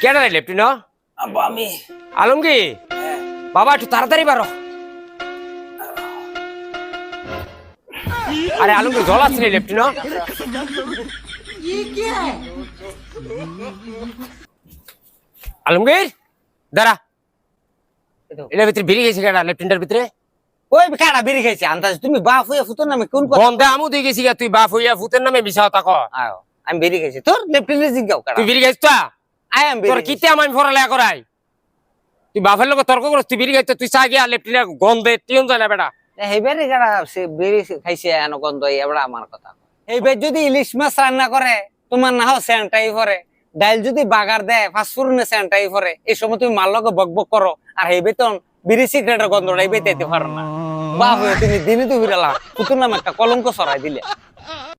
কেডা রে লেফটিন আব্বা আমি আলমগীর বাবা একটু তাড়াতাড়ি বারো। আরে আলমগীর জল আছে রে লেফটিন আলমগীর দাঁড়া। এটার ভিতরে বেরিয়ে গেছি কেডা লেফটিনটার ভিতরে? ওই কাটা বেরি খাইছে আন্দাজ তুমি বাপ হইয়া ফুতুর নামে কোন কথা বন্ধে আমু দিয়ে গেছি গা, তুই বাপ হইয়া ভূতের নামে মিশা কথা কয়। আয় আমি বেরি খাইছি তোর লেফটেন্যান্ট জিগাও কাটা তুই বেরিয়ে গেছিস তো? আই এম তোর বেরি কিতে আমি পড়ালেখা করাই? তুই বাপের লোক তর্ক করছ, তুই বেরিয়ে গেছিস, তুই চা গিয়া লেফটিনের গন্ধে টিউন যায় না বেটা। এই বেরি কাটা সে বেরি খাইছে এন গন্ধ এবড়া আমার কথা এই বে যদি ইলিশ মাছ রান্না করে তোমার না হয় স্যান্টাই পরে, ডাইল যদি বাগার দেয় ফাস্টফুডে স্যান্টাই পরে, এই সময় তুমি মার লগে বকবক করো আর এই বেতন বিড়ি সিগারেটের গন্ধটাই বেতাইতে পারো না। বাপ হয়ে তুমি দিনে তো বিড়ালা পুতুর নামে একটা কলঙ্ক ছড়াই দিলে।